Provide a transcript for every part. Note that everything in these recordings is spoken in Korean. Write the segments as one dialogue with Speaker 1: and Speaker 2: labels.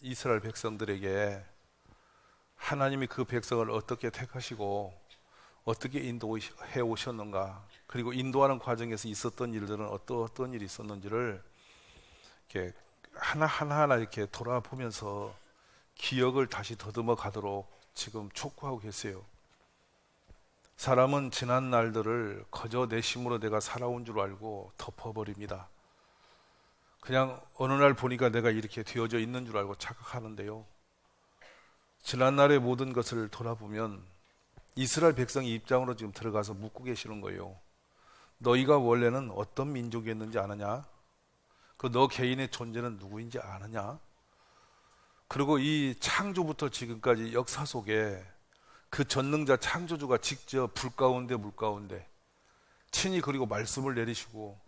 Speaker 1: 이스라엘 백성들에게 하나님이 그 백성을 어떻게 택하시고 어떻게 인도해 오셨는가, 그리고 인도하는 과정에서 있었던 일들은 어떤 일이 있었는지를 이렇게 하나하나 이렇게 돌아보면서 기억을 다시 더듬어 가도록 지금 촉구하고 계세요. 사람은 지난 날들을 거저 내 힘으로 내가 살아온 줄 알고 덮어버립니다. 그냥 어느 날 보니까 내가 이렇게 되어져 있는 줄 알고 착각하는데요, 지난 날의 모든 것을 돌아보면 이스라엘 백성의 입장으로 지금 들어가서 묻고 계시는 거예요. 너희가 원래는 어떤 민족이었는지 아느냐? 그 너 개인의 존재는 누구인지 아느냐? 그리고 이 창조부터 지금까지 역사 속에 그 전능자 창조주가 직접 불 가운데 물 가운데 친히 그리고 말씀을 내리시고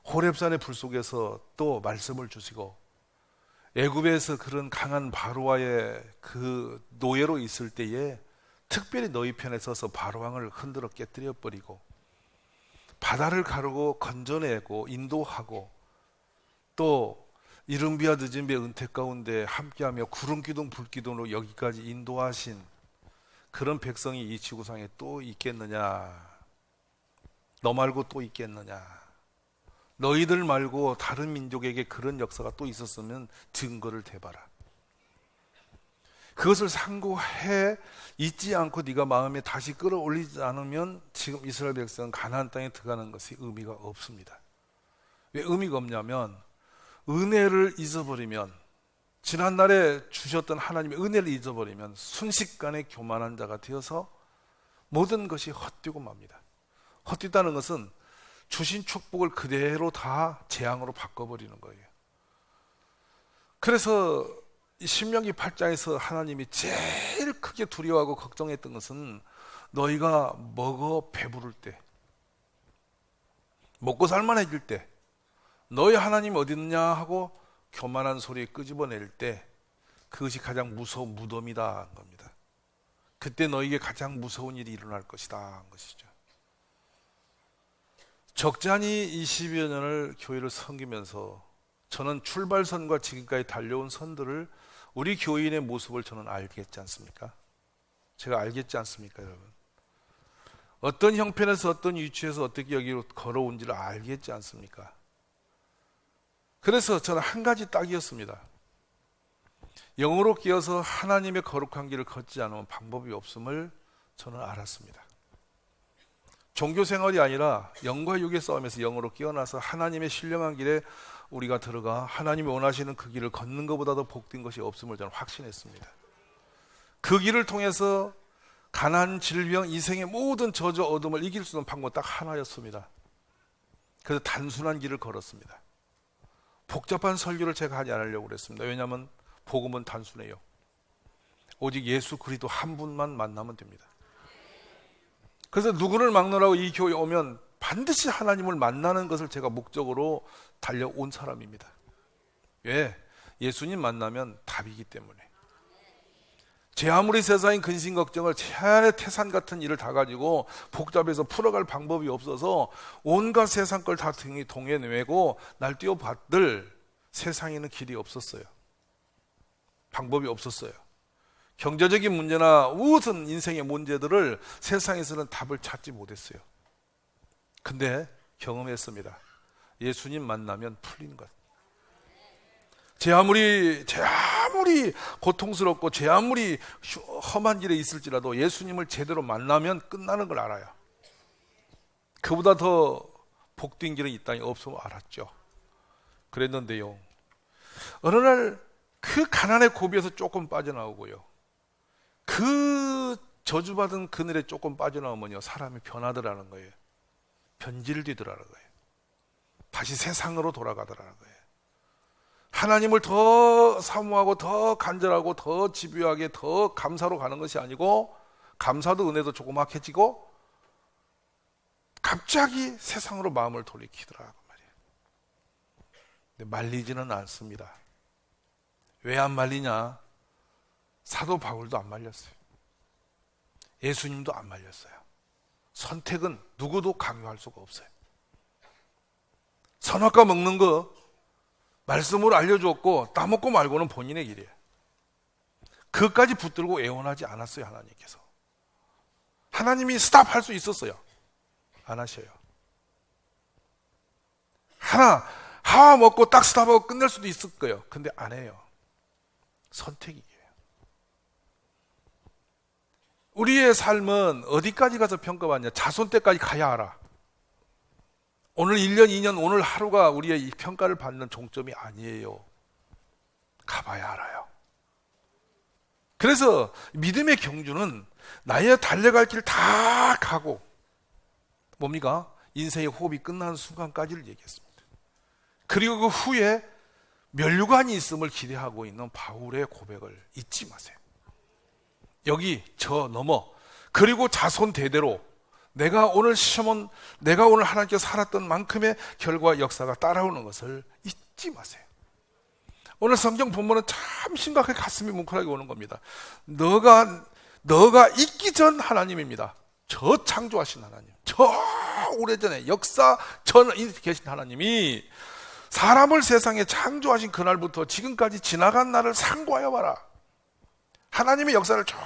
Speaker 1: 호렙산의 불 속에서 또 말씀을 주시고 애굽에서 그런 강한 바로와의 그 노예로 있을 때에 특별히 너희 편에 서서 바로왕을 흔들어 깨뜨려 버리고 바다를 가르고 건져내고 인도하고 또 이른 비와 늦은 비의 은퇴 가운데 함께하며 구름 기둥 불 기둥으로 여기까지 인도하신 그런 백성이 이 지구상에 또 있겠느냐? 너 말고 또 있겠느냐? 너희들 말고 다른 민족에게 그런 역사가 또 있었으면 증거를 대봐라. 그것을 상고해 잊지 않고 네가 마음에 다시 끌어올리지 않으면 지금 이스라엘 백성은 가나안 땅에 들어가는 것이 의미가 없습니다. 왜 의미가 없냐면, 은혜를 잊어버리면, 지난날에 주셨던 하나님의 은혜를 잊어버리면 순식간에 교만한 자가 되어서 모든 것이 헛되고 맙니다. 헛되다는 것은 주신 축복을 그대로 다 재앙으로 바꿔버리는 거예요. 그래서 신명기 8장에서 하나님이 제일 크게 두려워하고 걱정했던 것은 너희가 먹어 배부를 때, 먹고 살만해질 때, 너희 하나님이 어디 있느냐 하고 교만한 소리 끄집어낼 때, 그것이 가장 무서운 무덤이다 한 겁니다. 그때 너희에게 가장 무서운 일이 일어날 것이다 한 것이죠. 적잖이 20여 년을 교회를 섬기면서 저는 출발선과 지금까지 달려온 선들을, 우리 교인의 모습을 저는 알겠지 않습니까? 제가 알겠지 않습니까, 여러분? 어떤 형편에서 어떤 위치에서 어떻게 여기로 걸어온지를 알겠지 않습니까? 그래서 저는 한 가지 딱이었습니다. 영으로 깨어서 하나님의 거룩한 길을 걷지 않으면 방법이 없음을 저는 알았습니다. 종교 생활이 아니라 영과 육의 싸움에서 영으로 깨어나서 하나님의 신령한 길에 우리가 들어가 하나님이 원하시는 그 길을 걷는 것보다도 복된 것이 없음을 저는 확신했습니다. 그 길을 통해서 가난, 질병, 인생의 모든 저주, 어둠을 이길 수 있는 방법 딱 하나였습니다. 그래서 단순한 길을 걸었습니다. 복잡한 설교를 제가 하지 않으려고 그랬습니다. 왜냐하면 복음은 단순해요. 오직 예수 그리스도 한 분만 만나면 됩니다. 그래서 누구를 막느라고 이 교회에 오면 반드시 하나님을 만나는 것을 제가 목적으로 달려온 사람입니다. 왜? 예수님 만나면 답이기 때문에. 제 아무리 세상의 근심 걱정을 최한의 태산 같은 일을 다 가지고 복잡해서 풀어갈 방법이 없어서 온갖 세상 걸 다 동해내고 날뛰어봤들 세상에는 길이 없었어요. 방법이 없었어요. 경제적인 문제나 무슨 인생의 문제들을 세상에서는 답을 찾지 못했어요. 근데 경험했습니다. 예수님 만나면 풀린 것. 제 아무리 고통스럽고 제 아무리 험한 길에 있을지라도 예수님을 제대로 만나면 끝나는 걸 알아요. 그보다 더 복된 길은 이 땅에 없음을 알았죠. 그랬는데요, 어느 날 그 가난의 고비에서 조금 빠져나오고요, 그 저주받은 그늘에 조금 빠져나오면요, 사람이 변하더라는 거예요. 변질되더라는 거예요. 다시 세상으로 돌아가더라는 거예요. 하나님을 더 사모하고 더 간절하고 더 집요하게 더 감사로 가는 것이 아니고, 감사도 은혜도 조그맣게지고 갑자기 세상으로 마음을 돌이키더라고 말이에요. 근데 말리지는 않습니다. 왜 안 말리냐? 사도 바울도 안 말렸어요. 예수님도 안 말렸어요. 선택은 누구도 강요할 수가 없어요. 선악과 먹는 거 말씀으로 알려주었고 따먹고 말고는 본인의 길이에요. 그것까지 붙들고 애원하지 않았어요. 하나님께서. 하나님이 스탑할 수 있었어요. 안 하셔요. 하와 먹고 딱 스탑하고 끝낼 수도 있을 거예요. 근데 안 해요. 선택이에요. 우리의 삶은 어디까지 가서 평가받냐? 자손 때까지 가야 알아. 오늘 1년, 2년, 오늘 하루가 우리의 이 평가를 받는 종점이 아니에요. 가봐야 알아요. 그래서 믿음의 경주는 나의 달려갈 길 다 가고 뭡니까? 인생의 호흡이 끝나는 순간까지를 얘기했습니다. 그리고 그 후에 면류관이 있음을 기대하고 있는 바울의 고백을 잊지 마세요. 여기 저 넘어 그리고 자손 대대로 내가 오늘 하나님께서 살았던 만큼의 결과 역사가 따라오는 것을 잊지 마세요. 오늘 성경 본문은 참 심각하게 가슴이 뭉클하게 오는 겁니다. 너가 있기 전 하나님입니다. 저 창조하신 하나님, 저 오래전에 역사 전에 계신 하나님이 사람을 세상에 창조하신 그날부터 지금까지 지나간 날을 상고하여 봐라. 하나님의 역사를 쭉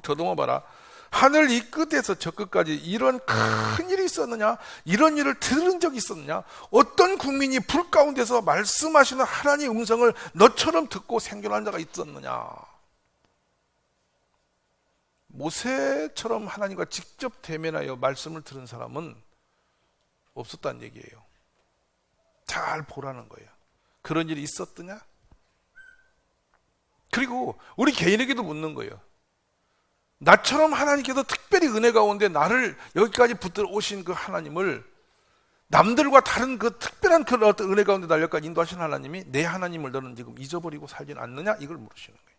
Speaker 1: 더듬어 봐라. 하늘 이 끝에서 저 끝까지 이런 큰 일이 있었느냐? 이런 일을 들은 적이 있었느냐? 어떤 국민이 불 가운데서 말씀하시는 하나님의 음성을 너처럼 듣고 생존한 자가 있었느냐? 모세처럼 하나님과 직접 대면하여 말씀을 들은 사람은 없었다는 얘기예요. 잘 보라는 거예요. 그런 일이 있었더냐? 그리고 우리 개인에게도 묻는 거예요. 나처럼 하나님께서 특별히 은혜 가운데 나를 여기까지 붙들어 오신 그 하나님을 남들과 다른 그 특별한 그 어떤 은혜 가운데 날 여기까지 인도하신 하나님이 내 하나님을 너는 지금 잊어버리고 살지는 않느냐? 이걸 물으시는 거예요.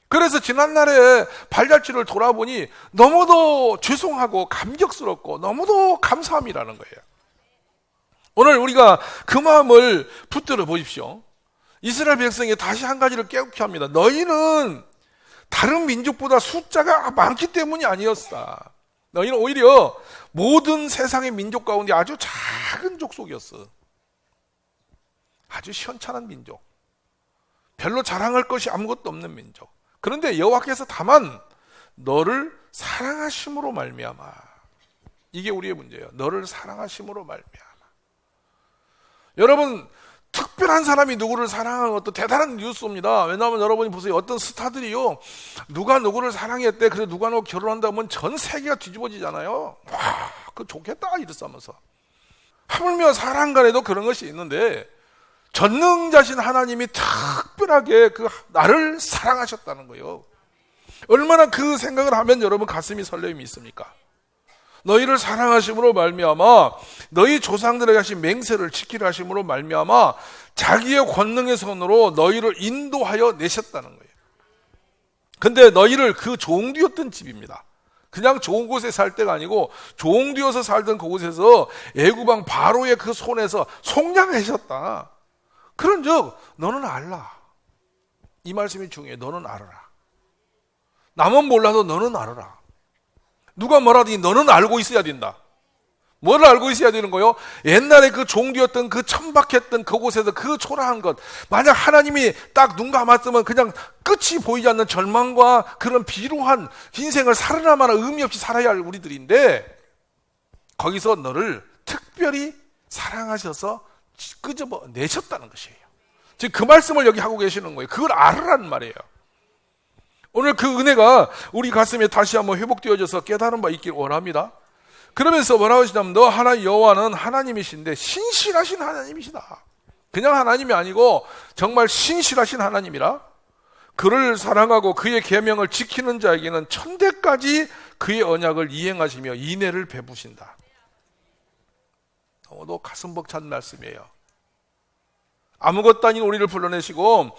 Speaker 1: 그래서 지난날에 발자취를 돌아보니 너무도 죄송하고 감격스럽고 너무도 감사함이라는 거예요. 오늘 우리가 그 마음을 붙들어 보십시오. 이스라엘 백성에 다시 한 가지를 깨우게 합니다. 너희는 다른 민족보다 숫자가 많기 때문이 아니었다. 너희는 오히려 모든 세상의 민족 가운데 아주 작은 족속이었어. 아주 시원찮은 민족. 별로 자랑할 것이 아무것도 없는 민족. 그런데 여호와께서 다만 너를 사랑하심으로 말미암아. 이게 우리의 문제예요. 너를 사랑하심으로 말미암아. 여러분, 특별한 사람이 누구를 사랑하는 것도 대단한 뉴스입니다. 왜냐하면 여러분이 보세요. 어떤 스타들이요, 누가 누구를 사랑했대, 그래 누가 누구 결혼한다면 전 세계가 뒤집어지잖아요. 와, 그거 좋겠다 이랬으면서. 하물며 사랑간에도 그런 것이 있는데 전능자신 하나님이 특별하게 나를 사랑하셨다는 거예요. 얼마나 그 생각을 하면 여러분 가슴이 설렘이 있습니까? 너희를 사랑하심으로 말미암아 너희 조상들에게 하신 맹세를 지키려 하심으로 말미암아 자기의 권능의 손으로 너희를 인도하여 내셨다는 거예요. 근데 너희를 그 종되었던 집입니다. 그냥 좋은 곳에 살 때가 아니고 종되어서 살던 그곳에서 애굽왕 바로의 그 손에서 속량하셨다. 그런즉 너는 알라. 이 말씀이 중요해. 너는 알아라. 남은 몰라도 너는 알아라. 누가 뭐라든지 너는 알고 있어야 된다. 뭘 알고 있어야 되는 거요? 옛날에 그 종되었던 그 천박했던 그곳에서 그 초라한 것, 만약 하나님이 딱 눈 감았으면 그냥 끝이 보이지 않는 절망과 그런 비루한 인생을 살아나마나 의미 없이 살아야 할 우리들인데 거기서 너를 특별히 사랑하셔서 끄집어 내셨다는 것이에요. 지금 그 말씀을 여기 하고 계시는 거예요. 그걸 알으라는 말이에요. 오늘 그 은혜가 우리 가슴에 다시 한번 회복되어져서 깨달은 바 있길 원합니다. 그러면서 뭐라고 하시냐면 너 하나님 여호와는 하나님이신데 신실하신 하나님이시다. 그냥 하나님이 아니고 정말 신실하신 하나님이라. 그를 사랑하고 그의 계명을 지키는 자에게는 천대까지 그의 언약을 이행하시며 인애를 베푸신다. 너무 가슴 벅찬 말씀이에요. 아무것도 아닌 우리를 불러내시고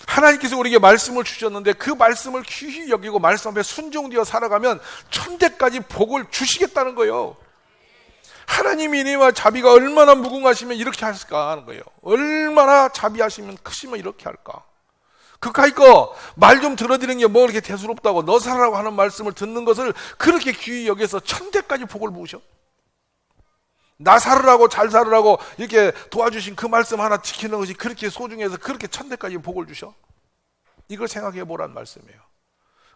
Speaker 1: 하나님께서 우리에게 말씀을 주셨는데 그 말씀을 귀히 여기고 말씀 앞에 순종되어 살아가면 천대까지 복을 주시겠다는 거예요. 하나님의 인애와 자비가 얼마나 무궁하시면 이렇게 하실까 하는 거예요. 얼마나 자비하시면 크시면 이렇게 할까. 그까이 거 말 좀 들어드리는 게 뭐 이렇게 대수롭다고 너 살아라고 하는 말씀을 듣는 것을 그렇게 귀히 여기서 천대까지 복을 부으셔. 나 살으라고 잘 살으라고 이렇게 도와주신 그 말씀 하나 지키는 것이 그렇게 소중해서 그렇게 천대까지 복을 주셔? 이걸 생각해 보란 말씀이에요.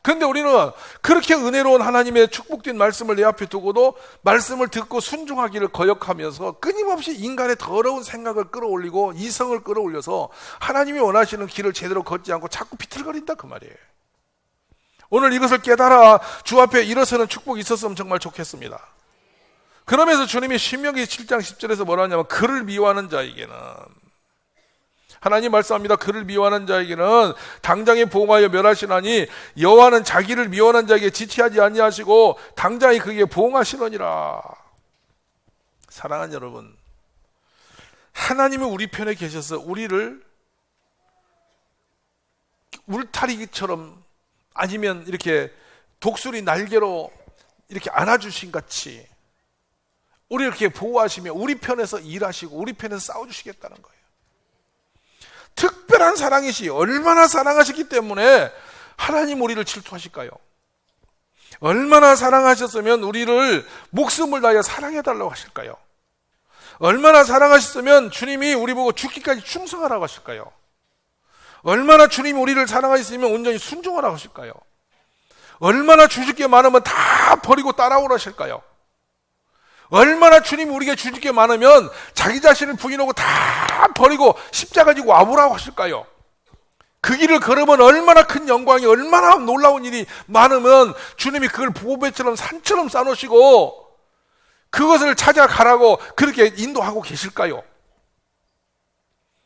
Speaker 1: 그런데 우리는 그렇게 은혜로운 하나님의 축복된 말씀을 내 앞에 두고도 말씀을 듣고 순종하기를 거역하면서 끊임없이 인간의 더러운 생각을 끌어올리고 이성을 끌어올려서 하나님이 원하시는 길을 제대로 걷지 않고 자꾸 비틀거린다 그 말이에요. 오늘 이것을 깨달아 주 앞에 일어서는 축복이 있었으면 정말 좋겠습니다. 그러면서 주님이 신명기 7장 10절에서 뭐라 하냐면 그를 미워하는 자에게는, 하나님 말씀합니다. 그를 미워하는 자에게는 당장에 보응하여 멸하시나니 여호와는 자기를 미워하는 자에게 지체하지 아니하시고 당장에 그에게 보응하시느니라. 사랑하는 여러분, 하나님은 우리 편에 계셔서 우리를 울타리처럼 아니면 이렇게 독수리 날개로 이렇게 안아주신 같이 우리를 이렇게 보호하시며 우리 편에서 일하시고 우리 편에서 싸워주시겠다는 거예요. 특별한 사랑이시, 얼마나 사랑하시기 때문에 하나님 우리를 질투하실까요? 얼마나 사랑하셨으면 우리를 목숨을 다하여 사랑해달라고 하실까요? 얼마나 사랑하셨으면 주님이 우리 보고 죽기까지 충성하라고 하실까요? 얼마나 주님이 우리를 사랑하셨으면 온전히 순종하라고 하실까요? 얼마나 주실 게 많으면 다 버리고 따라오라 하실까요? 얼마나 주님이 우리에게 주실 게 많으면 자기 자신을 부인하고 다 버리고 십자가 지고 와보라고 하실까요? 그 길을 걸으면 얼마나 큰 영광이, 얼마나 놀라운 일이 많으면 주님이 그걸 보배처럼 산처럼 쌓아놓으시고 그것을 찾아가라고 그렇게 인도하고 계실까요?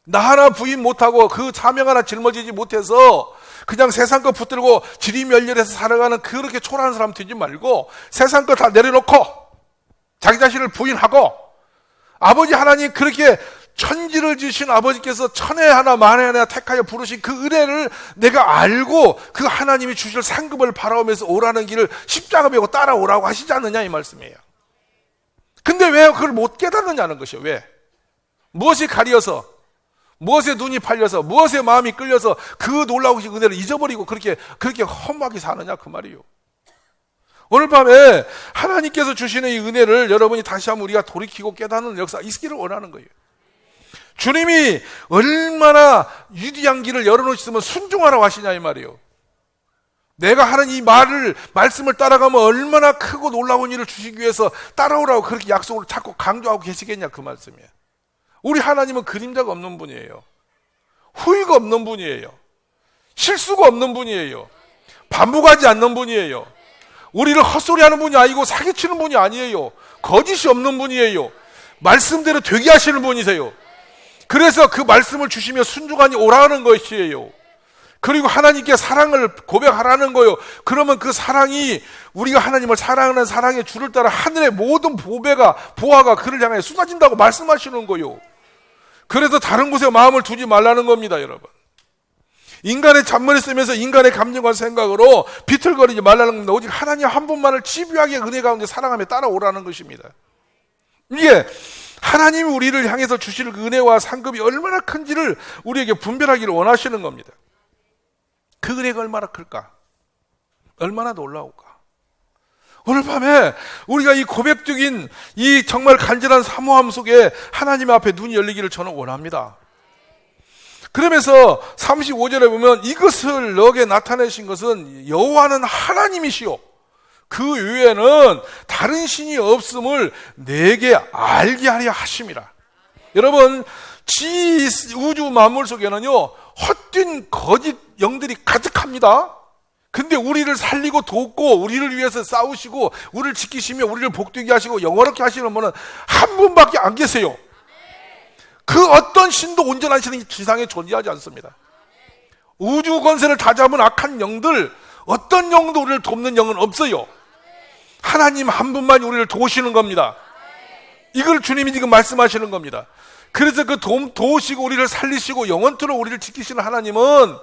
Speaker 1: 나 하나 부인 못하고 그 사명 하나 짊어지지 못해서 그냥 세상 거 붙들고 지리멸렬해서 살아가는 그렇게 초라한 사람 되지 말고 세상 거 다 내려놓고 자기 자신을 부인하고, 아버지 하나님 그렇게 천지를 지으신 아버지께서 천에 하나 만에 하나 택하여 부르신 그 은혜를 내가 알고 그 하나님이 주실 상급을 바라오면서 오라는 길을 십자가 메고 따라오라고 하시지 않느냐 이 말씀이에요. 근데 왜 그걸 못 깨닫느냐는 것이요. 왜? 무엇이 가려서, 무엇에 눈이 팔려서, 무엇에 마음이 끌려서 그 놀라우신 은혜를 잊어버리고 그렇게 험하게 사느냐 그 말이에요. 오늘 밤에 하나님께서 주시는 이 은혜를 여러분이 다시 한번 우리가 돌이키고 깨닫는 역사 있기를 원하는 거예요. 주님이 얼마나 유리한 길을 열어놓으시면 순종하라고 하시냐 이 말이에요. 내가 하는 이 말씀을 따라가면 얼마나 크고 놀라운 일을 주시기 위해서 따라오라고 그렇게 약속을 자꾸 강조하고 계시겠냐 그 말씀이에요. 우리 하나님은 그림자가 없는 분이에요. 후회가 없는 분이에요. 실수가 없는 분이에요. 반복하지 않는 분이에요. 우리를 헛소리하는 분이 아니고 사기치는 분이 아니에요. 거짓이 없는 분이에요. 말씀대로 되게 하시는 분이세요. 그래서 그 말씀을 주시며 순종하니 오라는 것이에요. 그리고 하나님께 사랑을 고백하라는 거예요. 그러면 그 사랑이 우리가 하나님을 사랑하는 사랑의 줄을 따라 하늘의 모든 보화가 그를 향해 쏟아진다고 말씀하시는 거예요. 그래서 다른 곳에 마음을 두지 말라는 겁니다, 여러분. 인간의 잔머리 쓰면서 인간의 감정과 생각으로 비틀거리지 말라는 겁니다. 오직 하나님 한 분만을 집요하게 은혜 가운데 사랑하며 따라오라는 것입니다. 이게 하나님이 우리를 향해서 주실 그 은혜와 상급이 얼마나 큰지를 우리에게 분별하기를 원하시는 겁니다. 그 은혜가 얼마나 클까? 얼마나 놀라울까? 오늘 밤에 우리가 이 고백적인 이 정말 간절한 사모함 속에 하나님 앞에 눈이 열리기를 저는 원합니다. 그러면서 35절에 보면 이것을 너에게 나타내신 것은 여호와는 하나님이시오. 그 외에는 다른 신이 없음을 내게 알게 하려 하심이라. 여러분, 우주 만물 속에는요, 헛된 거짓 영들이 가득합니다. 근데 우리를 살리고 돕고 우리를 위해서 싸우시고 우리를 지키시며 우리를 복되게 하시고 영원하게 하시는 분은 한 분밖에 안 계세요. 그 어떤 신도 온전한 신은 지상에 존재하지 않습니다. 우주 권세를 다 잡은 악한 영들, 어떤 영도 우리를 돕는 영은 없어요. 하나님 한 분만이 우리를 도우시는 겁니다. 이걸 주님이 지금 말씀하시는 겁니다. 그래서 그 도우시고 우리를 살리시고 영원토록 우리를 지키시는 하나님은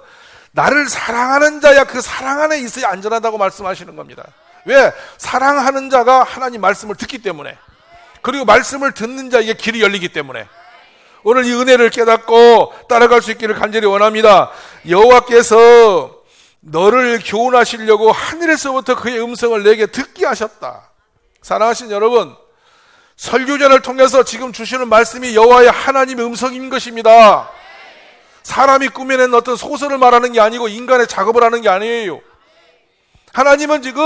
Speaker 1: 나를 사랑하는 자야 그 사랑 안에 있어야 안전하다고 말씀하시는 겁니다. 왜? 사랑하는 자가 하나님 말씀을 듣기 때문에, 그리고 말씀을 듣는 자에게 길이 열리기 때문에 오늘 이 은혜를 깨닫고 따라갈 수 있기를 간절히 원합니다. 여호와께서 너를 교훈하시려고 하늘에서부터 그의 음성을 내게 듣게 하셨다. 사랑하신 여러분, 설교전을 통해서 지금 주시는 말씀이 여호와의 하나님의 음성인 것입니다. 사람이 꾸며낸 어떤 소설을 말하는 게 아니고 인간의 작업을 하는 게 아니에요. 하나님은 지금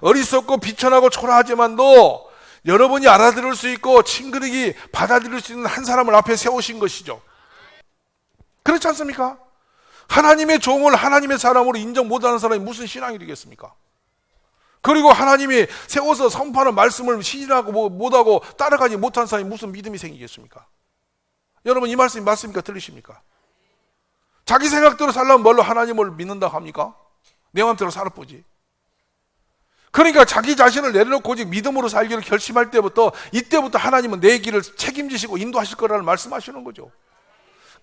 Speaker 1: 어리석고 비천하고 초라하지만도 여러분이 알아들을 수 있고 친근하게 받아들일 수 있는 한 사람을 앞에 세우신 것이죠. 그렇지 않습니까? 하나님의 종을 하나님의 사람으로 인정 못하는 사람이 무슨 신앙이 되겠습니까? 그리고 하나님이 세워서 선포하는 말씀을 신뢰하고 못하고 따라가지 못한 사람이 무슨 믿음이 생기겠습니까? 여러분 이 말씀이 맞습니까? 들리십니까? 자기 생각대로 살려면 뭘로 하나님을 믿는다고 합니까? 내 마음대로 살아보지. 그러니까 자기 자신을 내려놓고 오직 믿음으로 살기를 결심할 때부터 이때부터 하나님은 내 길을 책임지시고 인도하실 거라는 말씀하시는 거죠.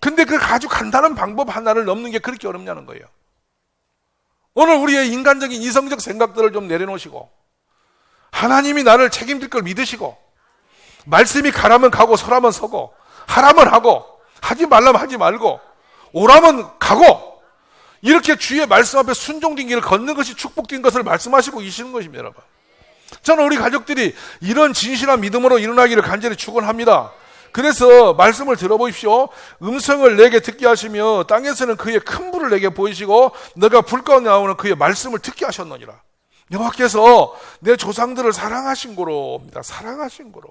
Speaker 1: 근데 그 아주 간단한 방법 하나를 넘는 게 그렇게 어렵냐는 거예요. 오늘 우리의 인간적인 이성적 생각들을 좀 내려놓으시고 하나님이 나를 책임질 걸 믿으시고 말씀이 가라면 가고 서라면 서고 하라면 하고 하지 말라면 하지 말고 오라면 가고 이렇게 주의 말씀 앞에 순종된 길을 걷는 것이 축복된 것을 말씀하시고 계시는 것입니다. 여러분. 저는 우리 가족들이 이런 진실한 믿음으로 일어나기를 간절히 축원합니다. 그래서 말씀을 들어보십시오. 음성을 내게 듣게 하시며 땅에서는 그의 큰 불을 내게 보이시고 너가 불 가운데 나오는 그의 말씀을 듣게 하셨느니라. 여호와께서 내 조상들을 사랑하신 고로입니다. 사랑하신 고로.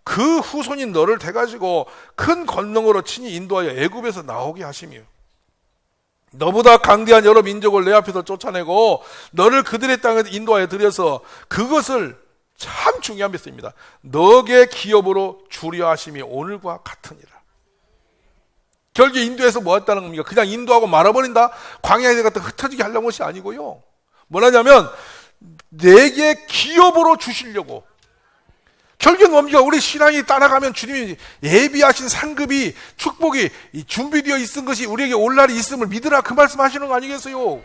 Speaker 1: 그 후손인 너를 대가지고 큰 권능으로 친히 인도하여 애굽에서 나오게 하시며 너보다 강대한 여러 민족을 내 앞에서 쫓아내고 너를 그들의 땅에 인도하여 들여서 그것을 참 중요한 말씀입니다. 너의 기업으로 주려 하심이 오늘과 같으니라. 결국 인도해서 뭐 했다는 겁니까? 그냥 인도하고 말아버린다? 광야에 갖다 흩어지게 하려는 것이 아니고요. 뭐냐면 내게 기업으로 주시려고. 결국은 뭡니까? 우리 신앙이 따라가면 주님이 예비하신 상급이 축복이 준비되어 있은 것이 우리에게 올 날이 있음을 믿으라 그 말씀하시는 거 아니겠어요?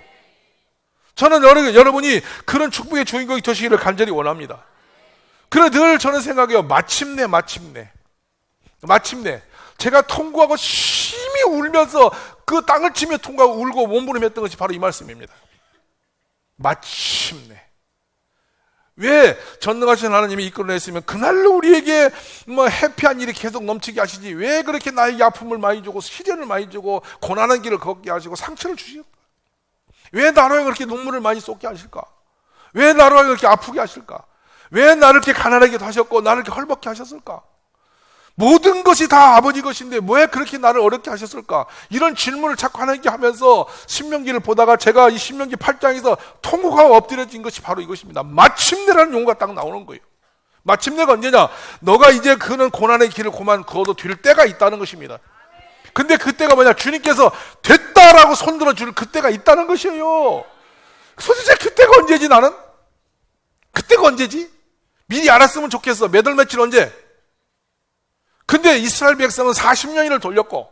Speaker 1: 저는 여러분이 그런 축복의 주인공이 되시기를 간절히 원합니다. 그래 늘 저는 생각해요. 마침내 제가 통구하고 심히 울면서 그 땅을 치며 통구하고 울고 몸부림했던 것이 바로 이 말씀입니다. 마침내. 왜 전능하신 하나님이 이끌어냈으면 그날로 우리에게 해피한 일이 계속 넘치게 하시지 왜 그렇게 나에게 아픔을 많이 주고 시련을 많이 주고 고난의 길을 걷게 하시고 상처를 주실까? 왜 나로 그렇게 눈물을 많이 쏟게 하실까? 왜 나로 그렇게 아프게 하실까? 왜 나를 이렇게 가난하게 하셨고 나를 이렇게 헐벗게 하셨을까? 모든 것이 다 아버지 것인데 왜 그렇게 나를 어렵게 하셨을까? 이런 질문을 자꾸 하나님께 하면서 신명기를 보다가 제가 이 신명기 8장에서 통곡하고 엎드려진 것이 바로 이것입니다. 마침내라는 용어가 딱 나오는 거예요. 마침내가 언제냐? 너가 이제 그는 고난의 길을 고만 걸어도 될 때가 있다는 것입니다. 근데 그때가 뭐냐? 주님께서 됐다라고 손들어 줄 그때가 있다는 것이에요. 도대체 그때가 언제지 나는? 그때가 언제지? 미리 알았으면 좋겠어. 몇 월 며칠 언제? 근데 이스라엘 백성은 40년을 돌렸고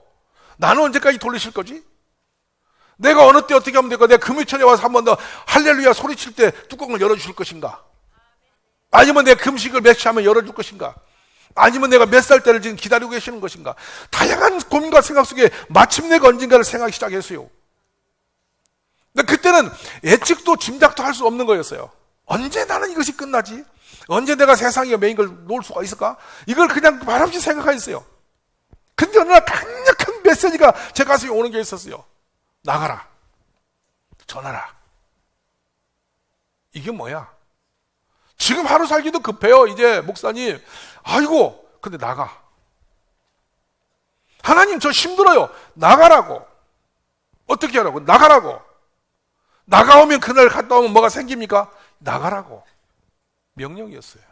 Speaker 1: 나는 언제까지 돌리실 거지? 내가 어느 때 어떻게 하면 될까? 내가 금요일에 와서 한 번 더 할렐루야 소리칠 때 뚜껑을 열어주실 것인가? 아니면 내가 금식을 몇 시 하면 열어줄 것인가? 아니면 내가 몇 살 때를 지금 기다리고 계시는 것인가? 다양한 고민과 생각 속에 마침내가 언젠가를 생각하기 시작했어요. 근데 그때는 예측도 짐작도 할 수 없는 거였어요. 언제 나는 이것이 끝나지? 언제 내가 세상에 메인 걸 놓을 수가 있을까? 이걸 그냥 말없이 생각했어요. 근데 어느 날 강력한 메시지가 제 가슴에 오는 게 있었어요. 나가라. 전하라. 이게 뭐야? 지금 하루 살기도 급해요. 이제 목사님. 아이고, 근데 나가. 하나님 저 힘들어요. 나가라고. 어떻게 하라고? 나가라고. 나가오면 그날 갔다 오면 뭐가 생깁니까? 나가라고. 명령이었어요.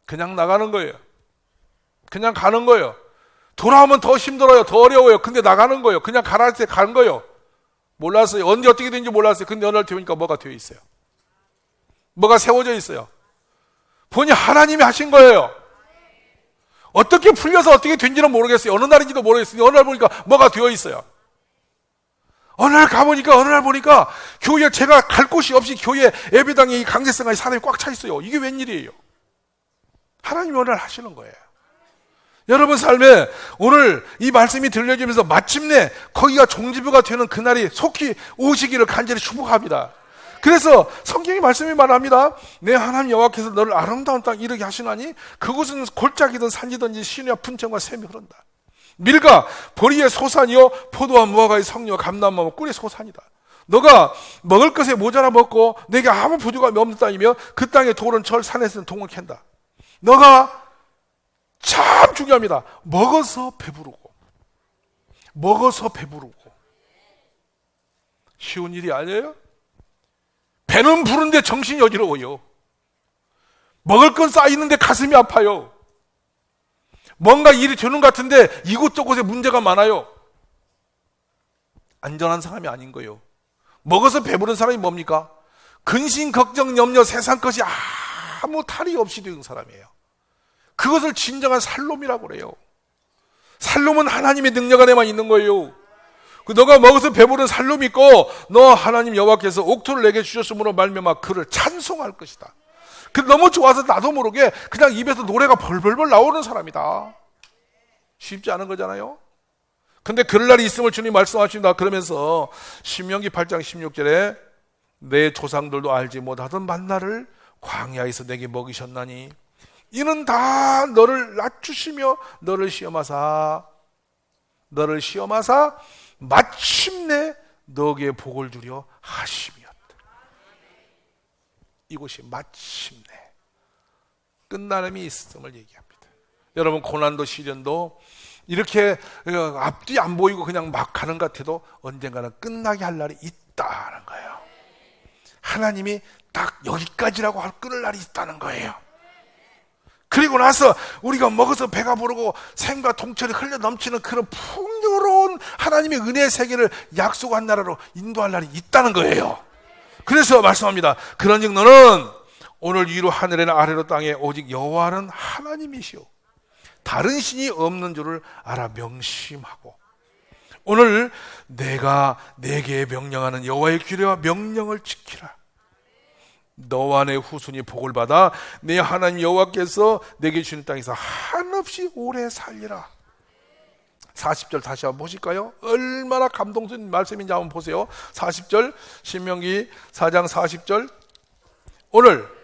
Speaker 1: 그냥 나가는 거예요. 그냥 가는 거예요. 돌아오면 더 힘들어요. 더 어려워요. 근데 나가는 거예요. 그냥 가라 때 가는 거예요. 몰랐어요. 언제 어떻게 되는지 몰랐어요. 근데 어느 날 되니까 뭐가 되어 있어요. 뭐가 세워져 있어요. 보니 하나님이 하신 거예요. 어떻게 풀려서 어떻게 된지는 모르겠어요. 어느 날인지도 모르겠어요. 어느 날 보니까 뭐가 되어 있어요. 어느 날 보니까 교회에 제가 갈 곳이 없이 교회 예배당에 이 강제성의 사람이 꽉 차 있어요. 이게 웬일이에요? 하나님이 어느 날 하시는 거예요. 여러분 삶에 오늘 이 말씀이 들려지면서 마침내 거기가 종지부가 되는 그날이 속히 오시기를 간절히 축복합니다. 그래서 성경의 말씀이 말합니다. 내 하나님 여호와께서 너를 아름다운 땅 이르게 하시나니 그곳은 골짜기든 산지든지 시내와 분천과 샘이 흐른다. 밀가 보리의 소산이요 포도와 무화과의 성류와 감람나무 꿀의 소산이다. 너가 먹을 것에 모자라 먹고 내게 아무 부족함이 없는 땅이며 그 땅의 돌은 철 산에서는 동을 캔다. 너가 참 중요합니다. 먹어서 배부르고 쉬운 일이 아니에요. 배는 부른데 정신이 어지러워요. 먹을 건 쌓이는데 가슴이 아파요. 뭔가 일이 되는 것 같은데 이곳저곳에 문제가 많아요. 안전한 사람이 아닌 거예요. 먹어서 배부른 사람이 뭡니까? 근심, 걱정, 염려, 세상 것이 아무 탈이 없이 되는 사람이에요. 그것을 진정한 살롬이라고 그래요. 살롬은 하나님의 능력 안에만 있는 거예요. 너가 먹어서 배부른 살롬이 있고 너 하나님 여호와께서 옥토를 내게 주셨으므로 말미암아 그를 찬송할 것이다. 너무 좋아서 나도 모르게 그냥 입에서 노래가 벌벌벌 나오는 사람이다. 쉽지 않은 거잖아요. 근데 그럴 날이 있음을 주님 말씀하십니다. 그러면서 신명기 8장 16절에 내 조상들도 알지 못하던 만나를 광야에서 내게 먹이셨나니 이는 다 너를 낮추시며 너를 시험하사 마침내 너에게 복을 주려 하심이었다. 이곳이 마침내 끝나름이 있음을 얘기합니다. 여러분, 고난도 시련도 이렇게 앞뒤 안 보이고 그냥 막 가는 것 같아도 언젠가는 끝나게 할 날이 있다는 거예요. 하나님이 딱 여기까지라고 끊을 날이 있다는 거예요. 그리고 나서 우리가 먹어서 배가 부르고 샘과 동철이 흘러 넘치는 그런 풍요로운 하나님의 은혜의 세계를 약속한 나라로 인도할 날이 있다는 거예요. 그래서 말씀합니다. 그런즉 너는 오늘 위로 하늘에나 아래로 땅에 오직 여호와는 하나님이시오 다른 신이 없는 줄을 알아 명심하고 오늘 내가 내게 명령하는 여호와의 규례와 명령을 지키라. 너와 내 후손이 복을 받아 내 하나님 여호와께서 내게 주는 땅에서 한없이 오래 살리라. 40절 다시 한번 보실까요? 얼마나 감동적인 말씀인지 한번 보세요. 40절 신명기 4장 40절 오늘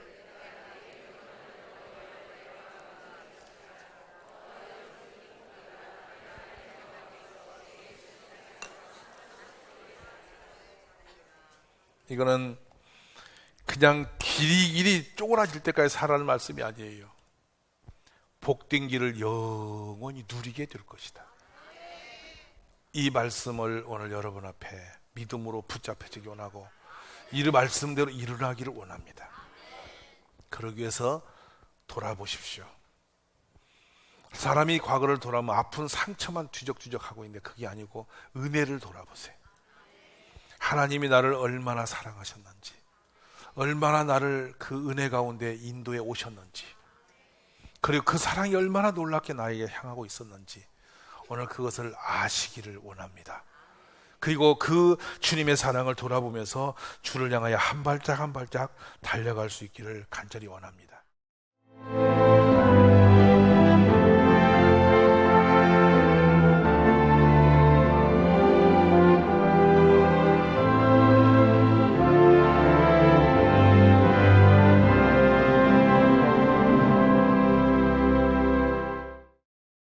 Speaker 1: 이거는 그냥 길이 쪼그라질 때까지 살아가는 말씀이 아니에요. 복된 길을 영원히 누리게 될 것이다. 이 말씀을 오늘 여러분 앞에 믿음으로 붙잡혀지기 원하고 이 말씀대로 일어나기를 원합니다. 그러기 위해서 돌아보십시오. 사람이 과거를 돌아보면 아픈 상처만 뒤적뒤적하고 있는데 그게 아니고 은혜를 돌아보세요. 하나님이 나를 얼마나 사랑하셨는지, 얼마나 나를 그 은혜 가운데 인도해 오셨는지, 그리고 그 사랑이 얼마나 놀랍게 나에게 향하고 있었는지 오늘 그것을 아시기를 원합니다. 그리고 그 주님의 사랑을 돌아보면서 주를 향하여 한 발짝 한 발짝 달려갈 수 있기를 간절히 원합니다.